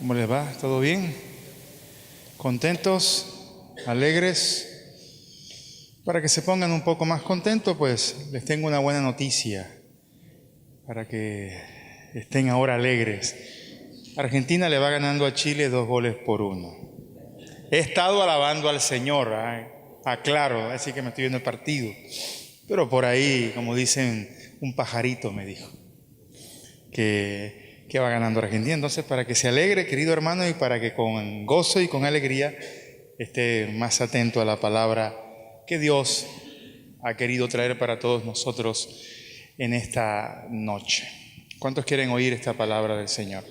¿Cómo les va? ¿Todo bien? ¿Contentos? ¿Alegres? Para que se pongan un poco más contentos, pues les tengo una buena noticia para que estén ahora alegres. Argentina le va ganando a Chile 2-1. He estado alabando al Señor, aclaro, así que me estoy viendo el partido. Pero por ahí, como dicen, un pajarito me dijo que va ganando Argentina. Entonces, para que se alegre, querido hermano, y para que con gozo y con alegría esté más atento a la palabra que Dios ha querido traer para todos nosotros en esta noche. ¿Cuántos quieren oír esta palabra del Señor?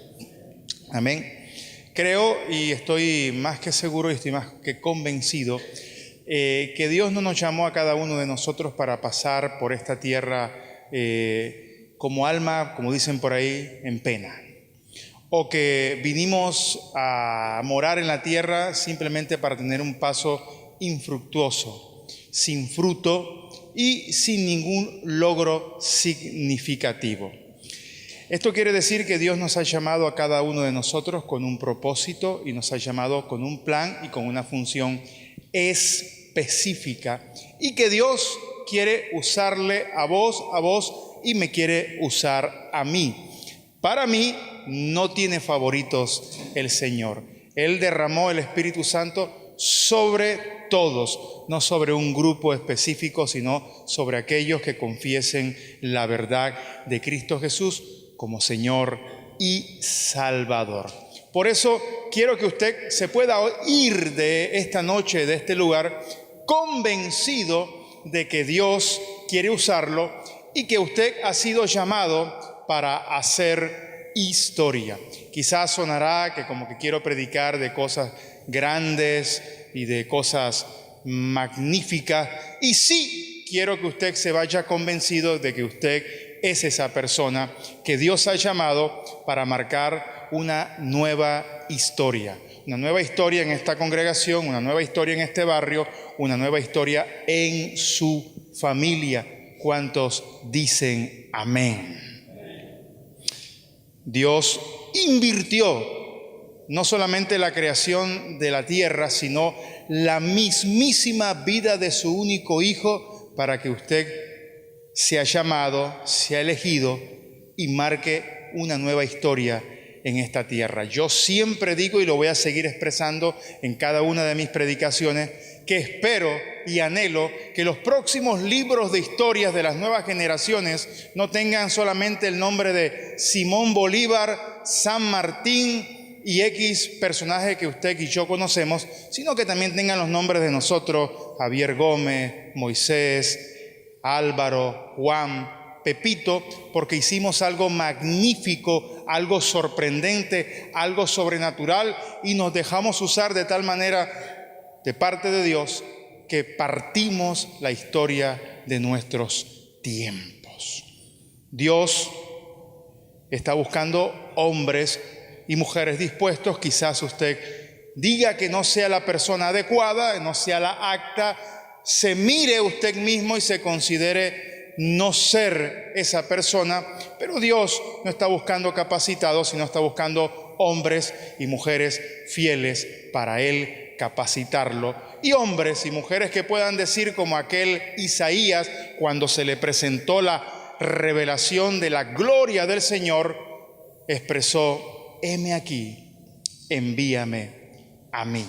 Amén. Creo y estoy más que seguro y estoy más que convencido que Dios no nos llamó a cada uno de nosotros para pasar por esta tierra como alma, como dicen por ahí, en pena. O que vinimos a morar en la tierra simplemente para tener un paso infructuoso, sin fruto y sin ningún logro significativo. Esto quiere decir que Dios nos ha llamado a cada uno de nosotros con un propósito y nos ha llamado con un plan y con una función específica, y que Dios quiere usarle a vos y me quiere usar a mí. Para mí no tiene favoritos el Señor. Él derramó el Espíritu Santo sobre todos, no sobre un grupo específico, sino sobre aquellos que confiesen la verdad de Cristo Jesús como Señor y Salvador. Por eso quiero que usted se pueda ir de esta noche, de este lugar, convencido de que Dios quiere usarlo y que usted ha sido llamado para hacer historia. Quizás sonará que como que quiero predicar de cosas grandes y de cosas magníficas, y sí quiero que usted se vaya convencido de que usted es esa persona que Dios ha llamado para marcar una nueva historia en esta congregación, una nueva historia en este barrio, una nueva historia en su familia. ¿Cuántos dicen amén? Dios invirtió no solamente la creación de la tierra, sino la mismísima vida de su único Hijo para que usted sea llamado, sea elegido y marque una nueva historia en esta tierra. Yo siempre digo, y lo voy a seguir expresando en cada una de mis predicaciones, que espero y anhelo que los próximos libros de historias de las nuevas generaciones no tengan solamente el nombre de Simón Bolívar, San Martín y X personaje que usted y yo conocemos, sino que también tengan los nombres de nosotros, Javier Gómez, Moisés, Álvaro, Juan, Pepito, porque hicimos algo magnífico, algo sorprendente, algo sobrenatural, y nos dejamos usar de tal manera de parte de Dios que partimos la historia de nuestros tiempos. Dios está buscando hombres y mujeres dispuestos. Quizás usted diga que no sea la persona adecuada, no sea la acta, se mire usted mismo y se considere no ser esa persona, pero Dios no está buscando capacitados, sino está buscando hombres y mujeres fieles para Él capacitarlo, y hombres y mujeres que puedan decir como aquel Isaías cuando se le presentó la revelación de la gloria del Señor, expresó: heme aquí, envíame a mí.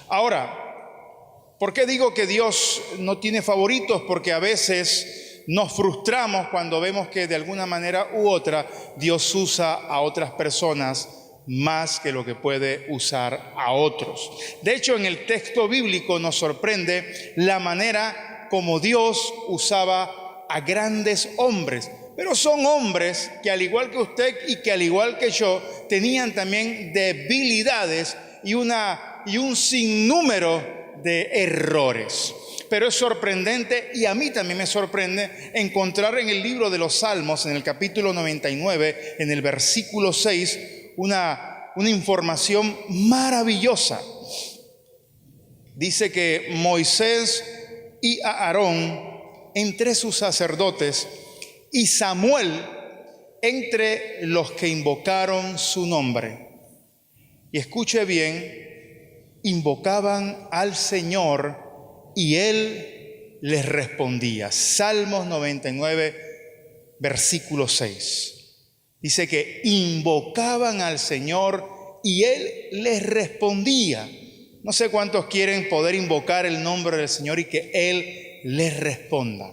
Ahora, ¿por qué digo que Dios no tiene favoritos? Porque a veces nos frustramos cuando vemos que de alguna manera u otra Dios usa a otras personas más que lo que puede usar a otros. De hecho, en el texto bíblico nos sorprende la manera como Dios usaba a grandes hombres. Pero son hombres que, al igual que usted y que al igual que yo, tenían también debilidades y un sinnúmero de errores. Pero es sorprendente, y a mí también me sorprende, encontrar en el libro de los Salmos, en el capítulo 99, en el versículo 6, una información maravillosa. Dice que Moisés y Aarón, entre sus sacerdotes, y Samuel, entre los que invocaron su nombre. Y escuche bien, invocaban al Señor y Él les respondía. Salmos 99, versículo 6. Dice que invocaban al Señor y Él les respondía. No sé cuántos quieren poder invocar el nombre del Señor y que Él les responda.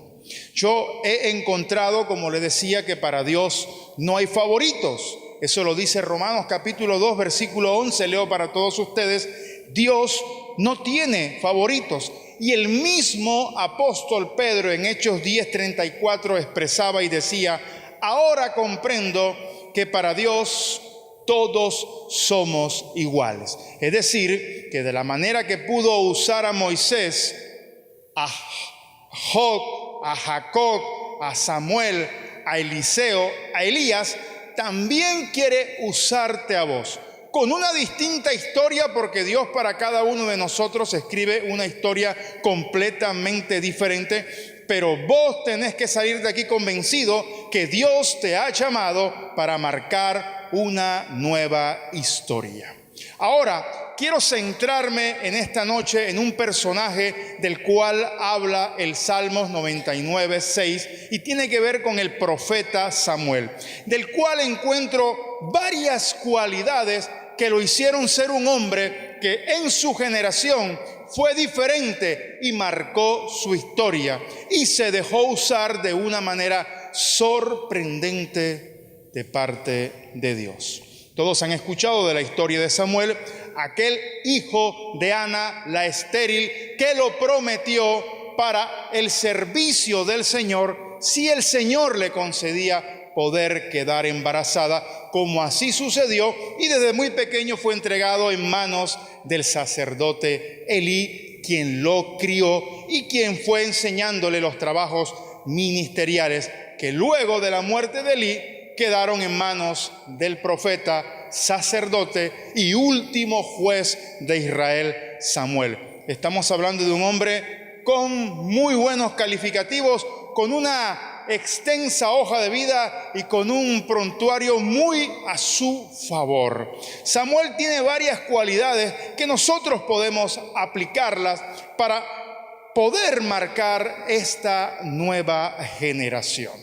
Yo he encontrado, como les decía, que para Dios no hay favoritos. Eso lo dice Romanos capítulo 2, versículo 11. Leo para todos ustedes. Dios no tiene favoritos. Y el mismo apóstol Pedro en Hechos 10:34 expresaba y decía: ahora comprendo que para Dios todos somos iguales. Es decir, que de la manera que pudo usar a Moisés, a Job, a Jacob, a Samuel, a Eliseo, a Elías, también quiere usarte a vos. Con una distinta historia, porque Dios para cada uno de nosotros escribe una historia completamente diferente. Pero vos tenés que salir de aquí convencido que Dios te ha llamado para marcar una nueva historia. Ahora, quiero centrarme en esta noche en un personaje del cual habla el Salmos 99, 6 y tiene que ver con el profeta Samuel, del cual encuentro varias cualidades que lo hicieron ser un hombre que en su generación fue diferente y marcó su historia y se dejó usar de una manera sorprendente de parte de Dios. Todos han escuchado de la historia de Samuel, aquel hijo de Ana la estéril que lo prometió para el servicio del Señor si el Señor le concedía poder quedar embarazada, como así sucedió, y desde muy pequeño fue entregado en manos del sacerdote Elí, quien lo crió y quien fue enseñándole los trabajos ministeriales que luego de la muerte de Elí quedaron en manos del profeta, sacerdote y último juez de Israel, Samuel. Estamos hablando de un hombre con muy buenos calificativos, con una extensa hoja de vida y con un prontuario muy a su favor. Samuel tiene varias cualidades que nosotros podemos aplicarlas para poder marcar esta nueva generación.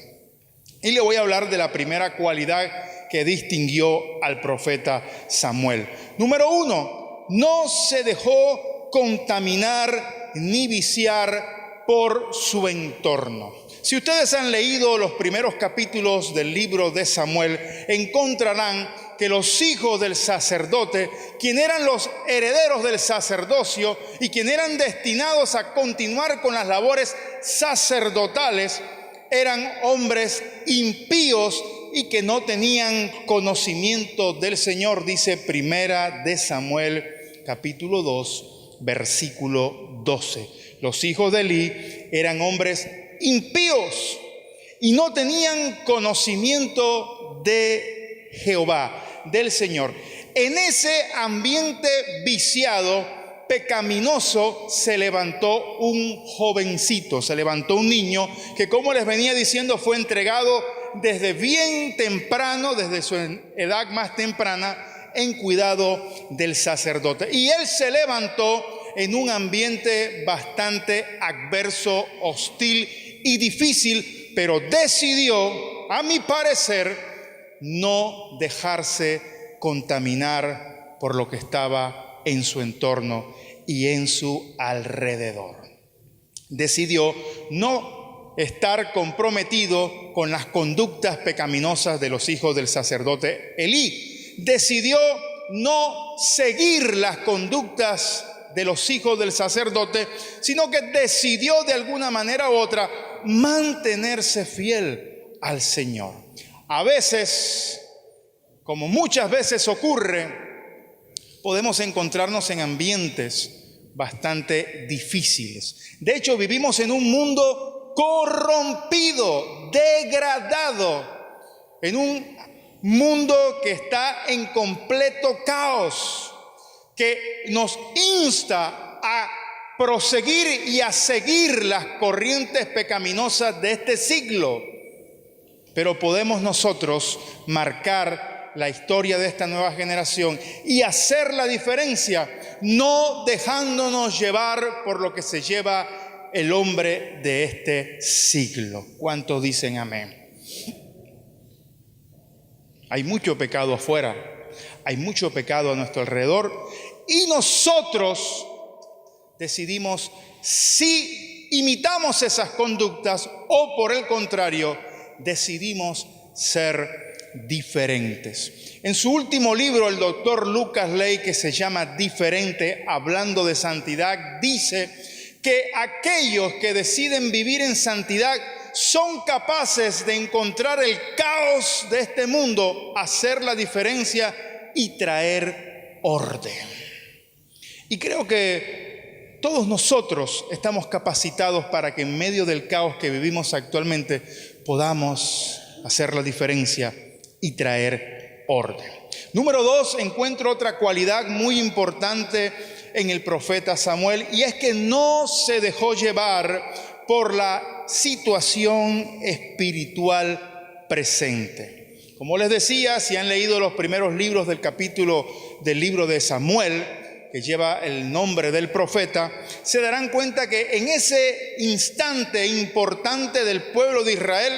Y le voy a hablar de la primera cualidad que distinguió al profeta Samuel. Número 1, no se dejó contaminar ni viciar por su entorno. Si ustedes han leído los primeros capítulos del libro de Samuel, encontrarán que los hijos del sacerdote, quienes eran los herederos del sacerdocio y quienes eran destinados a continuar con las labores sacerdotales, eran hombres impíos y que no tenían conocimiento del Señor, dice Primera de Samuel, capítulo 2, versículo 12. Los hijos de Elí eran hombres impíos y no tenían conocimiento de Jehová, del Señor. En ese ambiente viciado, pecaminoso, se levantó un jovencito, se levantó un niño que, como les venía diciendo, fue entregado desde bien temprano, desde su edad más temprana, en cuidado del sacerdote. Y él se levantó en un ambiente bastante adverso, hostil y difícil, pero decidió, a mi parecer, no dejarse contaminar por lo que estaba en su entorno y en su alrededor. Decidió no estar comprometido con las conductas pecaminosas de los hijos del sacerdote Elí. Decidió no seguir las conductas de los hijos del sacerdote, sino que decidió de alguna manera u otra mantenerse fiel al Señor. A veces, como muchas veces ocurre, podemos encontrarnos en ambientes bastante difíciles. De hecho, vivimos en un mundo corrompido, degradado, en un mundo que está en completo caos, que nos insta a proseguir y a seguir las corrientes pecaminosas de este siglo. pero podemos nosotros marcar la historia de esta nueva generación y hacer la diferencia, no dejándonos llevar por lo que se lleva el hombre de este siglo. ¿Cuántos dicen amén? Hay mucho pecado afuera, hay mucho pecado a nuestro alrededor y nosotros decidimos si imitamos esas conductas o por el contrario decidimos ser diferentes. En su último libro, el doctor Lucas Ley, que se llama Diferente, hablando de santidad, dice que aquellos que deciden vivir en santidad son capaces de encontrar el caos de este mundo, hacer la diferencia y traer orden. Y creo que todos nosotros estamos capacitados para que en medio del caos que vivimos actualmente podamos hacer la diferencia y traer orden. Número 2, encuentro otra cualidad muy importante en el profeta Samuel, y es que no se dejó llevar por la situación espiritual presente. Como les decía, si han leído los primeros libros del libro de Samuel, que lleva el nombre del profeta, se darán cuenta que en ese instante importante del pueblo de Israel,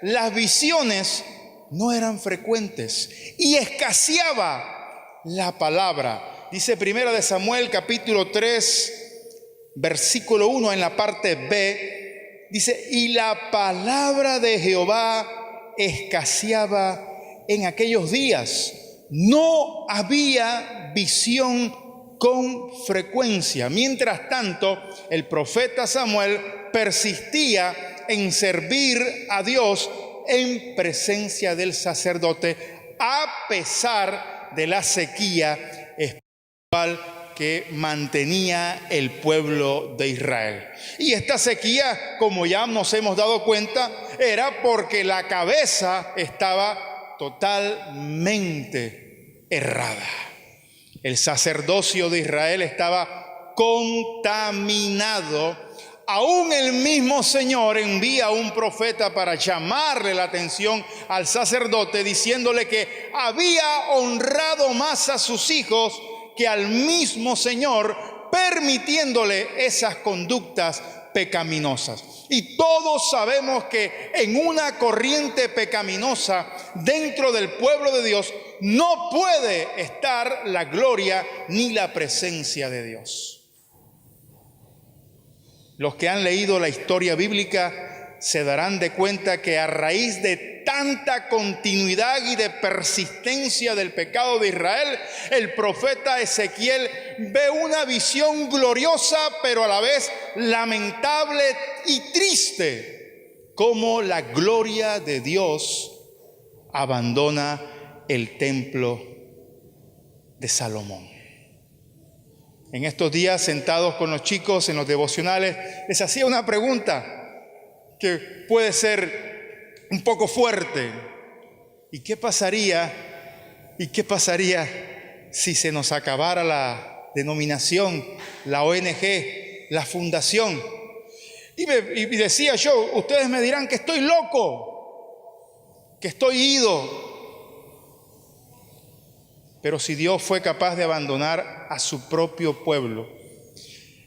las visiones no eran frecuentes y escaseaba la palabra. Dice Primera de Samuel, capítulo 3, versículo 1, en la parte B, dice: y la palabra de Jehová escaseaba en aquellos días. No había visión con frecuencia. Mientras tanto, el profeta Samuel persistía en servir a Dios en presencia del sacerdote, a pesar de la sequía espiritual que mantenía el pueblo de Israel. Y esta sequía, como ya nos hemos dado cuenta, era porque la cabeza estaba totalmente errada. El sacerdocio de Israel estaba contaminado. Aún el mismo Señor envía a un profeta para llamarle la atención al sacerdote, diciéndole que había honrado más a sus hijos que al mismo Señor, permitiéndole esas conductas pecaminosas. Y todos sabemos que en una corriente pecaminosa dentro del pueblo de Dios no puede estar la gloria ni la presencia de Dios. Los que han leído la historia bíblica se darán de cuenta que a raíz de tanta continuidad y de persistencia del pecado de Israel, el profeta Ezequiel ve una visión gloriosa, pero a la vez lamentable y triste, como la gloria de Dios abandona el templo de Salomón. En estos días, sentados con los chicos en los devocionales, les hacía una pregunta que puede ser un poco fuerte. ¿Y qué pasaría si se nos acabara la denominación, la ONG, la fundación? Y decía yo, ustedes me dirán que estoy loco, que estoy ido. Pero si Dios fue capaz de abandonar a su propio pueblo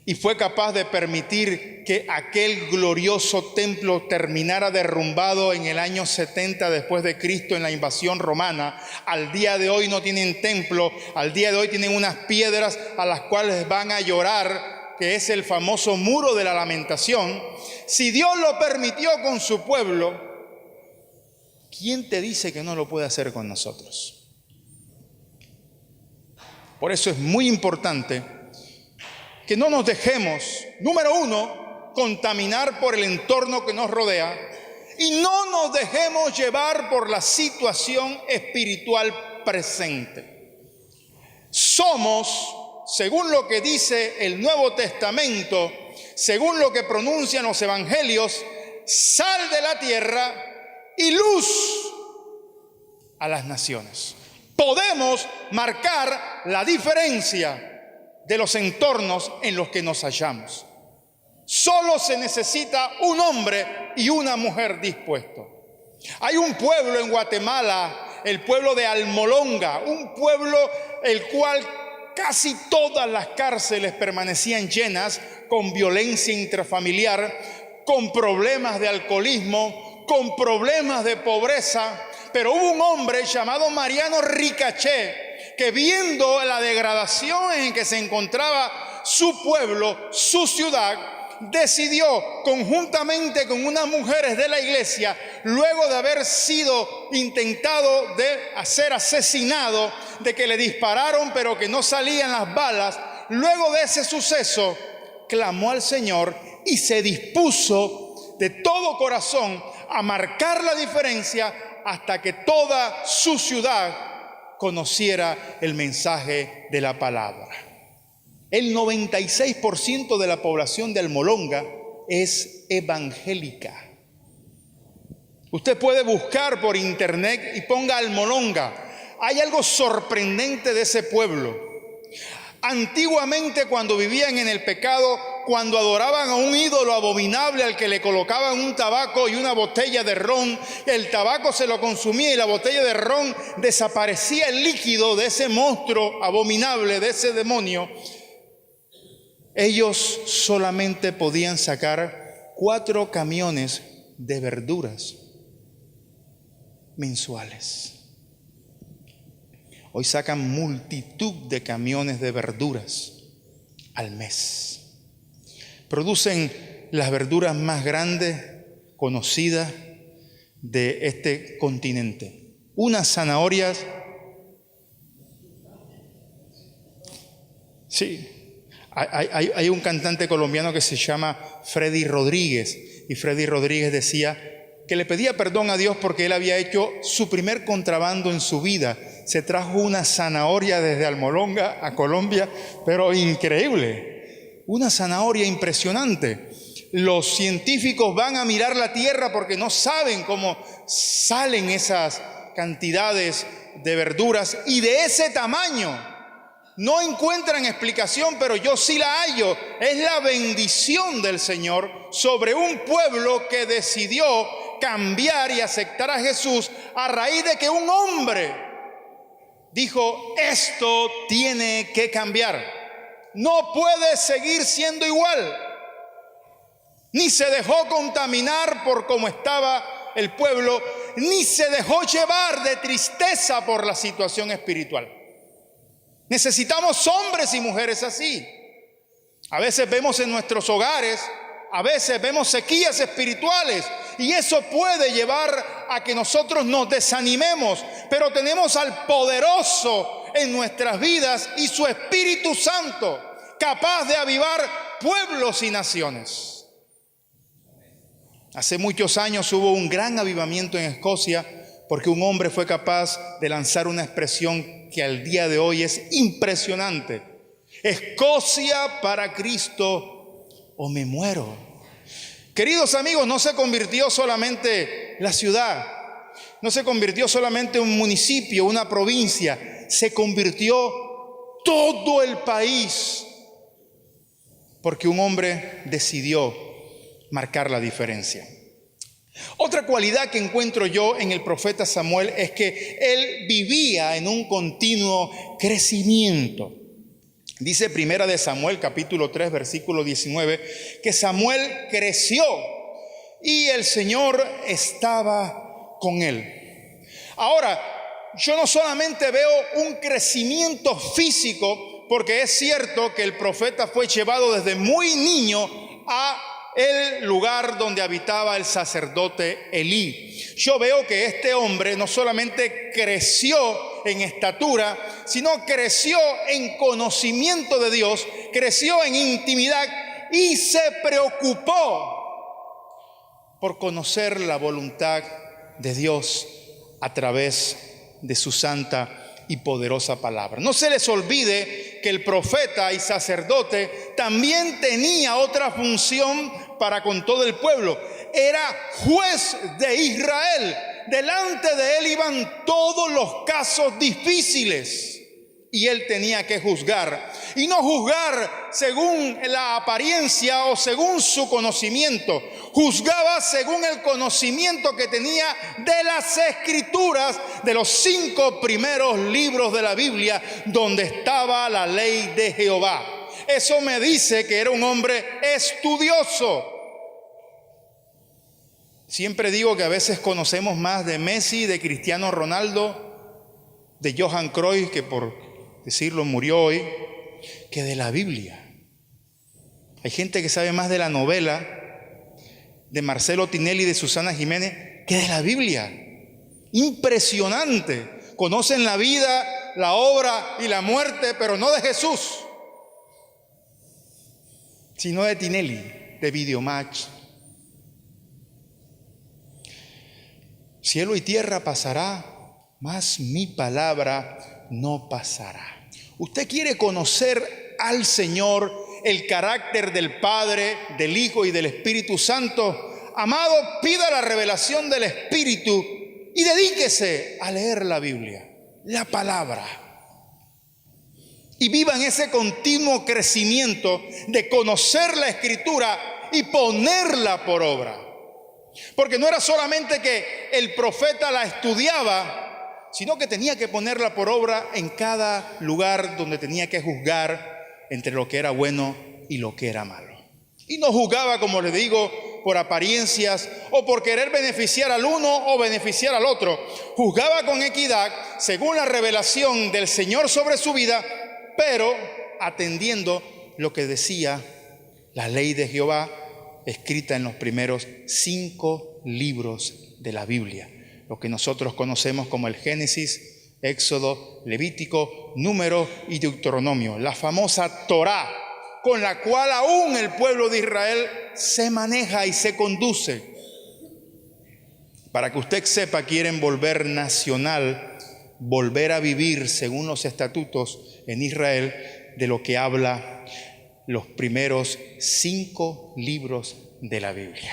y fue capaz de permitir que aquel glorioso templo terminara derrumbado en el año 70 después de Cristo en la invasión romana, al día de hoy no tienen templo, al día de hoy tienen unas piedras a las cuales van a llorar, que es el famoso muro de la lamentación. Si Dios lo permitió con su pueblo, ¿quién te dice que no lo puede hacer con nosotros? Por eso es muy importante que no nos dejemos, número uno, contaminar por el entorno que nos rodea y no nos dejemos llevar por la situación espiritual presente. Somos, según lo que dice el Nuevo Testamento, según lo que pronuncian los evangelios, sal de la tierra y luz a las naciones. Podemos marcar la diferencia de los entornos en los que nos hallamos. Solo se necesita un hombre y una mujer dispuestos. Hay un pueblo en Guatemala, el pueblo de Almolonga, un pueblo el cual casi todas las cárceles permanecían llenas con violencia intrafamiliar, con problemas de alcoholismo, con problemas de pobreza. Pero hubo un hombre llamado Mariano Ricaché que, viendo la degradación en que se encontraba su pueblo, su ciudad, decidió, conjuntamente con unas mujeres de la iglesia, luego de haber sido intentado de ser asesinado, de que le dispararon pero que no salían las balas, luego de ese suceso, clamó al Señor y se dispuso de todo corazón a marcar la diferencia hasta que toda su ciudad conociera el mensaje de la palabra. El 96% de la población de Almolonga es evangélica. Usted puede buscar por internet y ponga Almolonga. Hay algo sorprendente de ese pueblo. Antiguamente, cuando vivían en el pecado, cuando adoraban a un ídolo abominable al que le colocaban un tabaco y una botella de ron, el tabaco se lo consumía y la botella de ron desaparecía el líquido de ese monstruo abominable, de ese demonio. Ellos solamente podían sacar 4 camiones de verduras mensuales. Hoy sacan multitud de camiones de verduras al mes. Producen las verduras más grandes conocidas de este continente. Unas zanahorias, sí. Hay un cantante colombiano que se llama Freddy Rodríguez, y Freddy Rodríguez decía que le pedía perdón a Dios porque él había hecho su primer contrabando en su vida. Se trajo una zanahoria desde Almolonga a Colombia, pero increíble, una zanahoria impresionante. Los científicos van a mirar la tierra porque no saben cómo salen esas cantidades de verduras y de ese tamaño. No encuentran explicación, pero yo sí la hallo. Es la bendición del Señor sobre un pueblo que decidió cambiar y aceptar a Jesús a raíz de que un hombre dijo: esto tiene que cambiar. No puede seguir siendo igual. Ni se dejó contaminar por cómo estaba el pueblo, ni se dejó llevar de tristeza por la situación espiritual. Necesitamos hombres y mujeres así. A veces vemos en nuestros hogares, a veces vemos sequías espirituales y eso puede llevar a que nosotros nos desanimemos, pero tenemos al poderoso en nuestras vidas y su Espíritu Santo, capaz de avivar pueblos y naciones. Hace muchos años hubo un gran avivamiento en Escocia porque un hombre fue capaz de lanzar una expresión que al día de hoy es impresionante: Escocia para Cristo o me muero. Queridos amigos, no se convirtió solamente la ciudad, no se convirtió solamente un municipio, una provincia, se convirtió todo el país, porque un hombre decidió marcar la diferencia. Otra cualidad que encuentro yo en el profeta Samuel es que él vivía en un continuo crecimiento. Dice Primera de Samuel, capítulo 3, versículo 19, que Samuel creció y el Señor estaba con él. Ahora, yo no solamente veo un crecimiento físico, porque es cierto que el profeta fue llevado desde muy niño a el lugar donde habitaba el sacerdote Elí. Yo veo que este hombre no solamente creció en estatura, sino creció en conocimiento de Dios, creció en intimidad y se preocupó por conocer la voluntad de Dios a través de su santa y poderosa palabra. No se les olvide que el profeta y sacerdote también tenía otra función para con todo el pueblo. Era juez de Israel. Delante de él iban todos los casos difíciles y él tenía que juzgar, y no juzgar según la apariencia o según su conocimiento, Juzgaba según el conocimiento que tenía de las Escrituras, de los 5 primeros libros de la Biblia, donde estaba la ley de Jehová. Eso me dice que era un hombre estudioso. Siempre digo que a veces conocemos más de Messi, de Cristiano Ronaldo, de Johan Cruyff, que por decirlo murió hoy, que de la Biblia. Hay gente que sabe más de la novela de Marcelo Tinelli y de Susana Jiménez que de la Biblia. Impresionante. Conocen la vida, la obra y la muerte, pero no de Jesús, sino de Tinelli, de Videomatch. Cielo y tierra pasará, mas mi palabra no pasará. Usted quiere conocer al Señor, el carácter del Padre, del Hijo y del Espíritu Santo. Amado, pida la revelación del Espíritu y dedíquese a leer la Biblia, la palabra. Y viva en ese continuo crecimiento de conocer la Escritura y ponerla por obra. Porque no era solamente que el profeta la estudiaba, sino que tenía que ponerla por obra en cada lugar donde tenía que juzgar entre lo que era bueno y lo que era malo. Y no juzgaba, como le digo, por apariencias o por querer beneficiar al uno o beneficiar al otro. Juzgaba con equidad según la revelación del Señor sobre su vida, pero atendiendo lo que decía la ley de Jehová, escrita en los primeros 5 libros de la Biblia, lo que nosotros conocemos como el Génesis, Éxodo, Levítico, Número y Deuteronomio, la famosa Torá, con la cual aún el pueblo de Israel se maneja y se conduce. Para que usted sepa, quieren volver nacional, volver a vivir según los estatutos en Israel, de lo que habla los primeros 5 libros de la Biblia.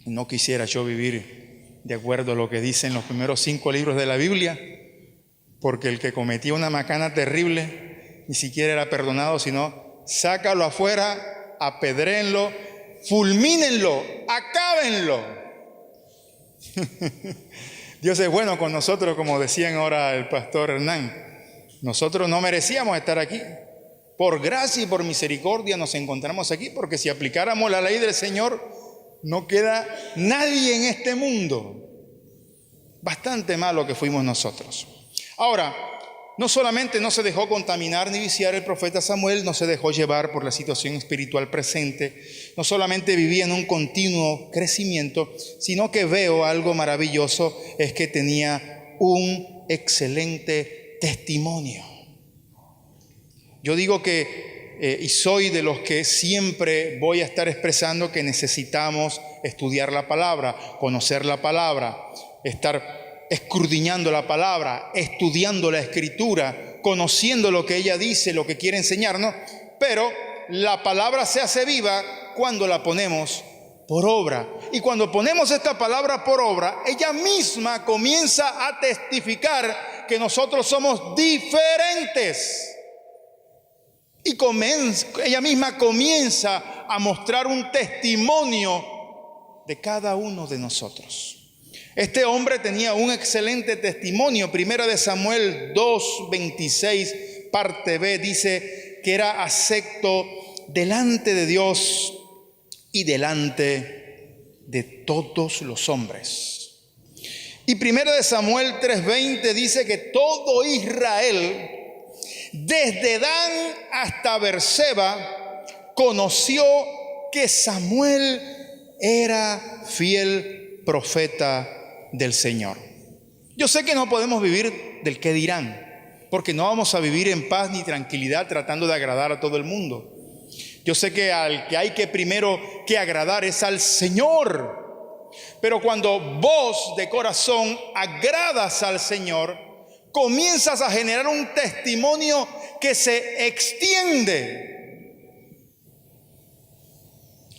No quisiera yo vivir de acuerdo a lo que dicen los primeros 5 libros de la Biblia, porque el que cometía una macana terrible ni siquiera era perdonado, sino sácalo afuera, apedréenlo, fulmínenlo, acábenlo. Dios es bueno con nosotros, como decían ahora el pastor Hernán. Nosotros no merecíamos estar aquí. Por gracia y por misericordia nos encontramos aquí, porque si aplicáramos la ley del Señor, no queda nadie en este mundo. Bastante malo que fuimos nosotros. Ahora, no solamente no se dejó contaminar ni viciar el profeta Samuel, no se dejó llevar por la situación espiritual presente, no solamente vivía en un continuo crecimiento, sino que veo algo maravilloso, es que tenía un excelente testimonio. Yo digo que, y soy de los que siempre voy a estar expresando que necesitamos estudiar la palabra, conocer la palabra, estar escudriñando la palabra, estudiando la Escritura, conociendo lo que ella dice, lo que quiere enseñarnos, pero la palabra se hace viva cuando la ponemos por obra. Y cuando ponemos esta palabra por obra, ella misma comienza a testificar que nosotros somos diferentes. Y ella misma comienza a mostrar un testimonio de cada uno de nosotros. Este hombre tenía un excelente testimonio. Primera de Samuel 2:26, parte B, dice que era acepto delante de Dios y delante de todos los hombres. Y Primera de Samuel 3:20 dice que todo Israel, desde Dan hasta Berseba, conoció que Samuel era fiel profeta del Señor. Yo sé que no podemos vivir del qué dirán, porque no vamos a vivir en paz ni tranquilidad tratando de agradar a todo el mundo. Yo sé que al que hay que primero que agradar es al Señor. Pero cuando vos de corazón agradas al Señor, comienzas a generar un testimonio que se extiende.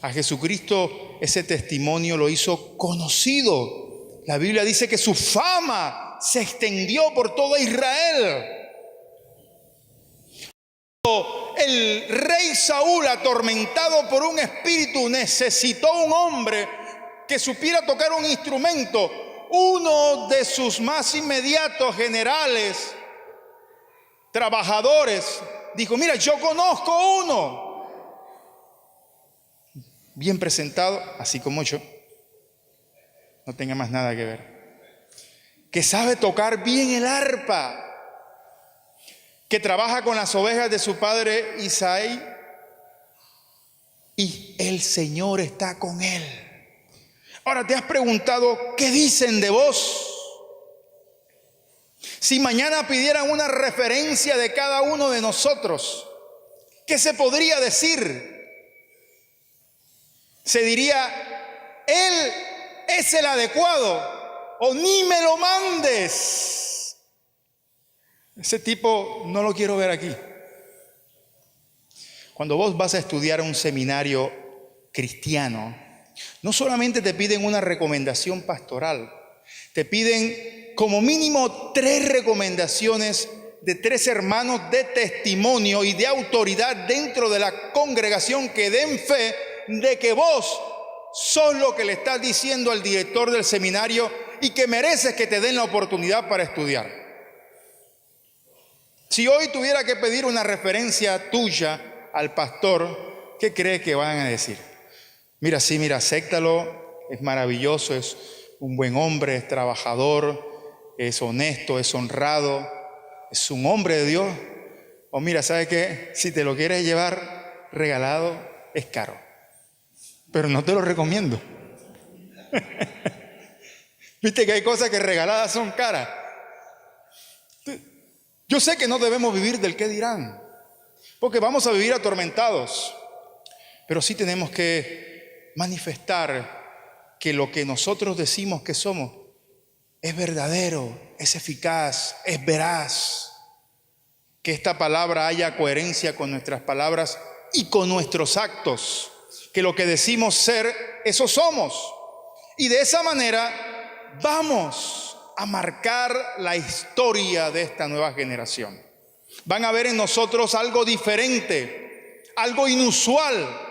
A Jesucristo ese testimonio lo hizo conocido. La Biblia dice que su fama se extendió por todo Israel. el rey Saúl, atormentado por un espíritu, necesitó un hombre que supiera tocar un instrumento. Uno de sus más inmediatos generales, trabajadores, dijo: mira, yo conozco uno, bien presentado, así como yo, no tenga más nada que ver, que sabe tocar bien el arpa, que trabaja con las ovejas de su padre Isaí, y el Señor está con él. Ahora, ¿te has preguntado qué dicen de vos? Si mañana pidieran una referencia de cada uno de nosotros, ¿qué se podría decir? Se diría: él es el adecuado, o ni me lo mandes. Ese tipo no lo quiero ver aquí. Cuando vos vas a estudiar un seminario cristiano, no solamente te piden una recomendación pastoral, te piden como mínimo 3 recomendaciones de 3 hermanos de testimonio y de autoridad dentro de la congregación que den fe de que vos sos lo que le estás diciendo al director del seminario y que mereces que te den la oportunidad para estudiar. Si hoy tuviera que pedir una referencia tuya al pastor, ¿qué crees que van a decir? Mira, sí, mira, acéptalo, es maravilloso, es un buen hombre, es trabajador, es honesto, es honrado, es un hombre de Dios. O mira, ¿sabes qué? Si te lo quieres llevar regalado, es caro, pero no te lo recomiendo. Viste que hay cosas que regaladas son caras. Yo sé que no debemos vivir del qué dirán, porque vamos a vivir atormentados, pero sí tenemos que manifestar que lo que nosotros decimos que somos es verdadero, es eficaz, es veraz. Que esta palabra haya coherencia con nuestras palabras y con nuestros actos. Que lo que decimos ser, eso somos. Y de esa manera vamos a marcar la historia de esta nueva generación. Van a ver en nosotros algo diferente, algo inusual.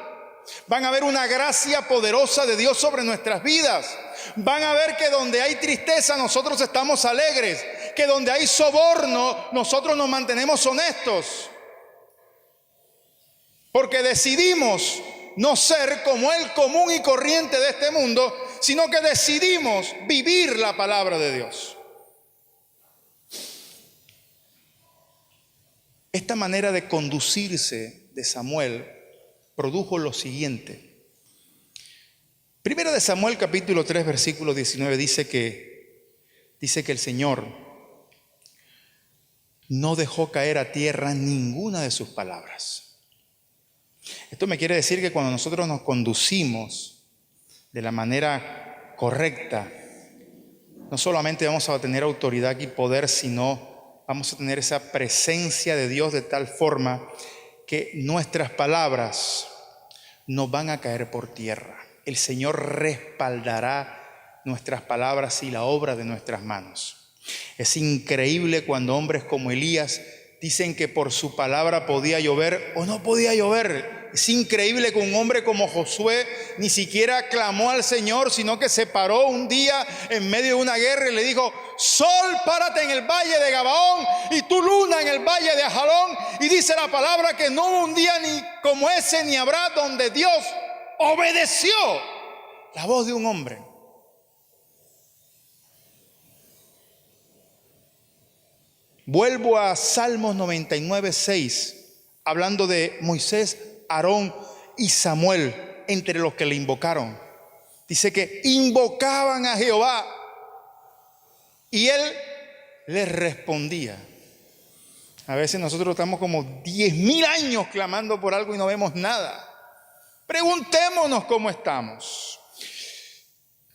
Van a ver una gracia poderosa de Dios sobre nuestras vidas. Van a ver que donde hay tristeza nosotros estamos alegres, que donde hay soborno nosotros nos mantenemos honestos, porque decidimos no ser como el común y corriente de este mundo, sino que decidimos vivir la palabra de Dios. Esta manera de conducirse de Samuel produjo lo siguiente. Primera de Samuel capítulo 3 versículo 19 dice que el Señor no dejó caer a tierra ninguna de sus palabras. Esto me quiere decir que cuando nosotros nos conducimos de la manera correcta, no solamente vamos a tener autoridad y poder, sino vamos a tener esa presencia de Dios de tal forma que nuestras palabras no van a caer por tierra. El Señor respaldará nuestras palabras y la obra de nuestras manos. Es increíble cuando hombres como Elías dicen que por su palabra podía llover o no podía llover. Es increíble que un hombre como Josué ni siquiera clamó al Señor, sino que se paró un día en medio de una guerra y le dijo: sol, párate en el valle de Gabaón y tú, luna, en el valle de Ajalón. Y dice la palabra que no hubo un día ni como ese ni habrá donde Dios obedeció la voz de un hombre. Vuelvo a Salmos 99:6, hablando de Moisés, Aarón y Samuel, entre los que le invocaron. Dice que invocaban a Jehová y él les respondía. A veces nosotros estamos como 10,000 años clamando por algo y no vemos nada. Preguntémonos cómo estamos.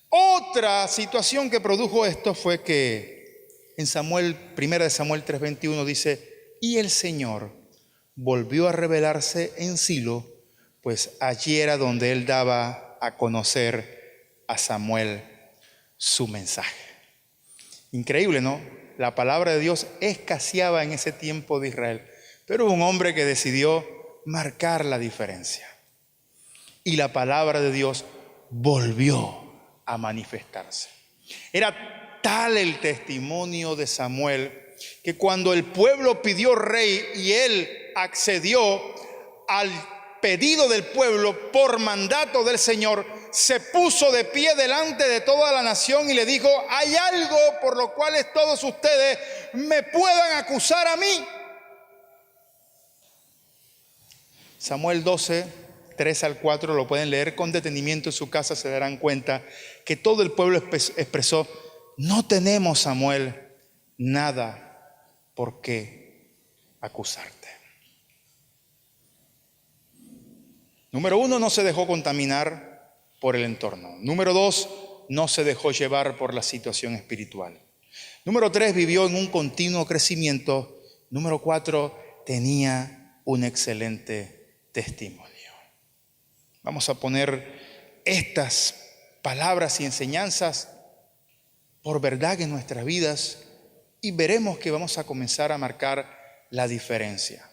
Otra situación que produjo esto fue que en Primera de Samuel 3:21 dice: y el Señor volvió a revelarse en Silo, pues allí era donde él daba a conocer a Samuel su mensaje. Increíble, ¿no? La palabra de Dios escaseaba en ese tiempo de Israel, pero hubo un hombre que decidió marcar la diferencia. Y la palabra de Dios volvió a manifestarse. Era tal el testimonio de Samuel que cuando el pueblo pidió rey y él accedió al pedido del pueblo por mandato del Señor, se puso de pie delante de toda la nación y le dijo: hay algo por lo cual todos ustedes me puedan acusar a mí. Samuel 12, 3 al 4, lo pueden leer con detenimiento en su casa, se darán cuenta que todo el pueblo expresó: no tenemos, Samuel, nada por qué acusarte. Número 1, no se dejó contaminar por el entorno. Número 2, no se dejó llevar por la situación espiritual. Número 3, vivió en un continuo crecimiento. Número 4, tenía un excelente testimonio. Vamos a poner estas palabras y enseñanzas por verdad en nuestras vidas y veremos que vamos a comenzar a marcar la diferencia.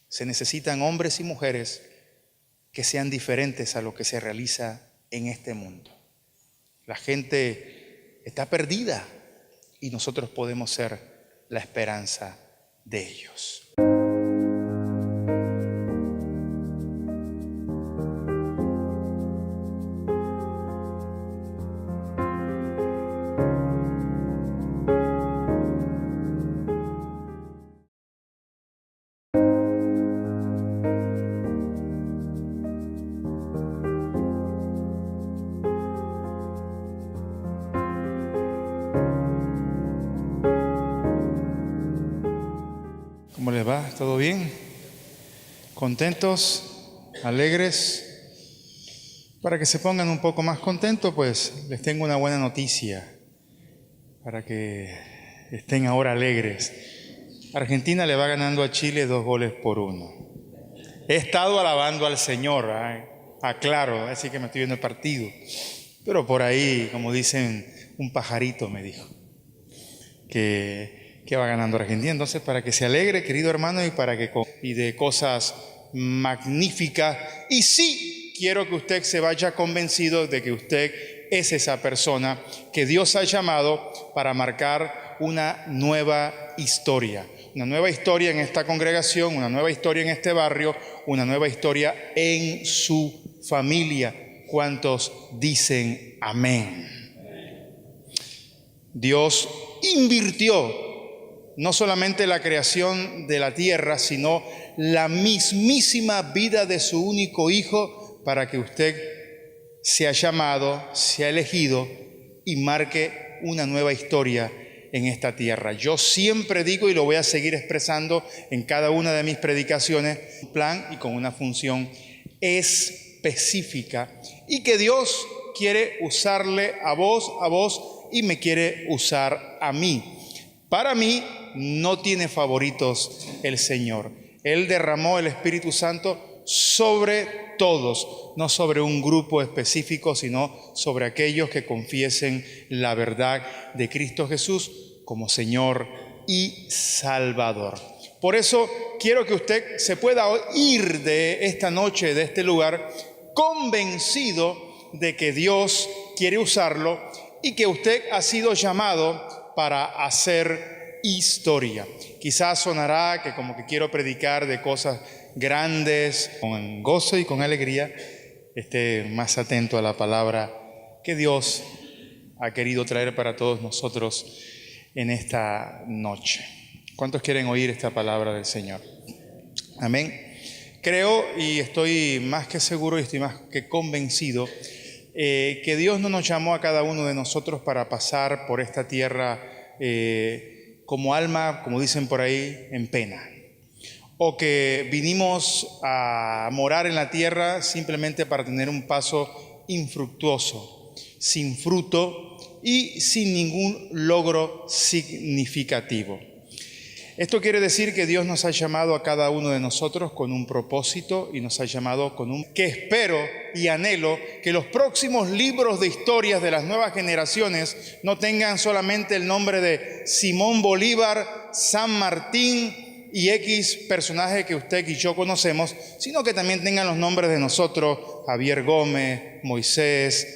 Se necesitan hombres y mujeres que sean diferentes a lo que se realiza en este mundo. La gente está perdida y nosotros podemos ser la esperanza de ellos. ¿Cómo les va? ¿Todo bien? ¿Contentos? ¿Alegres? Para que se pongan un poco más contentos, pues les tengo una buena noticia para que estén ahora alegres. Argentina le va ganando a Chile 2-1. He estado alabando al Señor, aclaro, así que me estoy viendo el partido. Pero por ahí, como dicen, un pajarito me dijo que va ganando Argentina. Entonces, para que se alegre, querido hermano, y de cosas magníficas. Y sí, quiero que usted se vaya convencido de que usted es esa persona que Dios ha llamado para marcar una nueva historia. Una nueva historia en esta congregación, una nueva historia en este barrio, una nueva historia en su familia. ¿Cuántos dicen amén? Dios invirtió no solamente la creación de la tierra, sino la mismísima vida de su único Hijo para que usted sea llamado, sea elegido y marque una nueva historia en esta tierra. Yo siempre digo, y lo voy a seguir expresando en cada una de mis predicaciones, un plan y con una función específica, y que Dios quiere usarle a vos y me quiere usar a mí. Para mí no tiene favoritos el Señor. Él derramó el Espíritu Santo sobre todos, no sobre un grupo específico, sino sobre aquellos que confiesen la verdad de Cristo Jesús como Señor y Salvador. Por eso quiero que usted se pueda ir de esta noche, de este lugar, convencido de que Dios quiere usarlo y que usted ha sido llamado para hacer historia. Quizás sonará que como que quiero predicar de cosas grandes, con gozo y con alegría. Esté más atento a la palabra que Dios ha querido traer para todos nosotros en esta noche. ¿Cuántos quieren oír esta palabra del Señor? Amén. Creo y estoy más que seguro y estoy más que convencido que Dios no nos llamó a cada uno de nosotros para pasar por esta tierra como alma, como dicen por ahí, en pena. O que vinimos a morar en la tierra simplemente para tener un paso infructuoso, sin fruto y sin ningún logro significativo. Esto quiere decir que Dios nos ha llamado a cada uno de nosotros con un propósito y nos ha llamado con un que espero y anhelo que los próximos libros de historias de las nuevas generaciones no tengan solamente el nombre de Simón Bolívar, San Martín, y X personaje que usted y yo conocemos, sino que también tengan los nombres de nosotros: Javier Gómez, Moisés,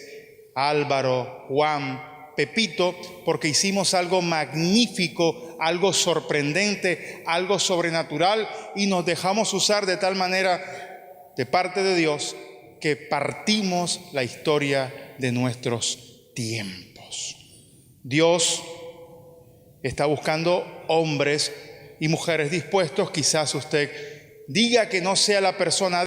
Álvaro, Juan, Pepito, porque hicimos algo magnífico, algo sorprendente, algo sobrenatural, y nos dejamos usar de tal manera de parte de Dios que partimos la historia de nuestros tiempos. Dios está buscando hombres y mujeres dispuestos. Quizás usted diga que no sea la persona